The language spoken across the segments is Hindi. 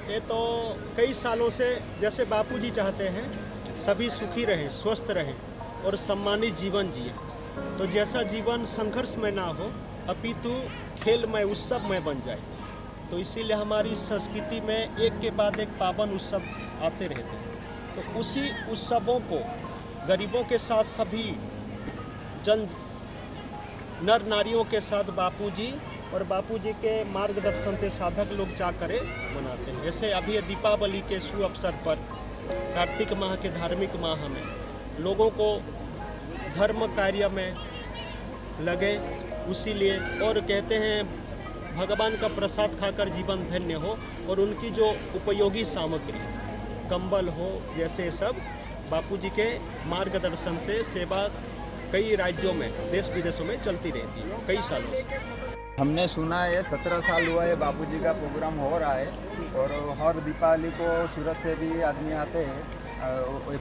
ये तो कई सालों से जैसे बापूजी चाहते हैं सभी सुखी रहें, स्वस्थ रहें और सम्मानित जीवन जिए। तो जैसा जीवन संघर्ष में ना हो अपितु खेलमय उत्सवमय बन जाए। तो इसीलिए हमारी संस्कृति में एक के बाद एक पावन उत्सव आते रहते हैं। तो उसी उत्सवों को गरीबों के साथ सभी जन नर नारियों के साथ बापूजी और बापूजी के मार्गदर्शन से साधक लोग जा करे मनाते हैं। जैसे अभी दीपावली के शुभ अवसर पर कार्तिक माह के धार्मिक माह में लोगों को धर्म कार्य में लगे, उसी लिए और कहते हैं भगवान का प्रसाद खाकर जीवन धन्य हो। और उनकी जो उपयोगी सामग्री कंबल हो जैसे सब बापूजी के मार्गदर्शन से सेवा कई राज्यों में देश विदेशों में चलती रहती है कई सालों से। हमने सुना है 17 साल हुआ है बापूजी का प्रोग्राम हो रहा है और हर दीपावली को सूरत से भी आदमी आते हैं।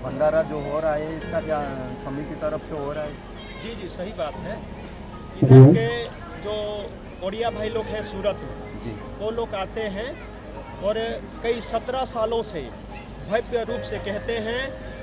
भंडारा जो हो रहा है इसका क्या समिति की तरफ से हो रहा है? जी जी सही बात है। इधर के जो ओडिया भाई लोग हैं सूरत में जी, वो लोग आते हैं और कई 17 सालों से भव्य रूप से कहते हैं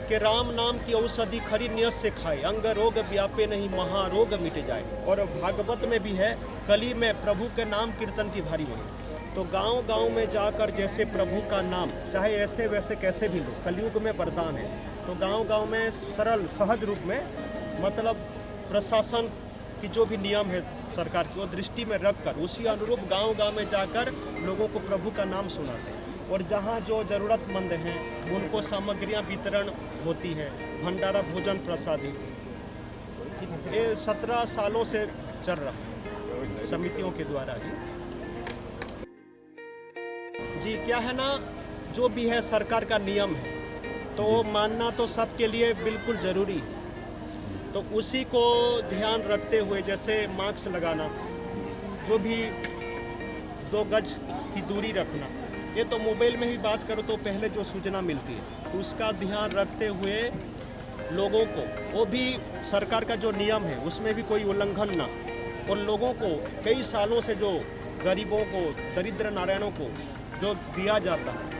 कि राम नाम की औषधि खरी नियत से खाए, अंग रोग व्यापे नहीं महारोग मिट जाए। और भागवत में भी है कली में प्रभु के नाम कीर्तन की भारी होगी। तो गांव गांव में जाकर जैसे प्रभु का नाम चाहे ऐसे वैसे कैसे भी लो, कलयुग में वरदान है। तो गांव गांव में सरल सहज रूप में मतलब प्रशासन की जो भी नियम है सरकार की वो दृष्टि में रखकर उसी अनुरूप गांव गांव में जाकर लोगों को प्रभु का नाम सुनाते हैं। और जहाँ जो ज़रूरतमंद हैं उनको सामग्रियाँ वितरण होती है, भंडारा भोजन प्रसादी। ये 17 सालों से चल रहा है समितियों के द्वारा ही। जी क्या है ना, जो भी है सरकार का नियम है तो मानना तो सबके लिए बिल्कुल ज़रूरी है। तो उसी को ध्यान रखते हुए जैसे मास्क लगाना, जो भी 2 गज की दूरी रखना, ये तो मोबाइल में ही बात करो तो पहले जो सूचना मिलती है तो उसका ध्यान रखते हुए लोगों को, वो भी सरकार का जो नियम है उसमें भी कोई उल्लंघन ना। और लोगों को कई सालों से जो गरीबों को, दरिद्र नारायणों को जो दिया जाता है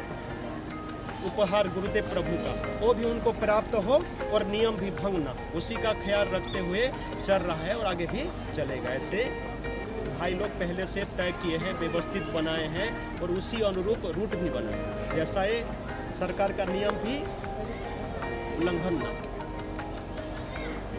उपहार गुरुदेव प्रभु का, वो भी उनको प्राप्त हो और नियम भी भंग ना, उसी का ख्याल रखते हुए चल रहा है और आगे भी चलेगा। ऐसे भाई लोग पहले से तय किए हैं, व्यवस्थित बनाए हैं और उसी अनुरूप रूट भी बनाए, जैसा ये सरकार का नियम भी उल्लंघन ना।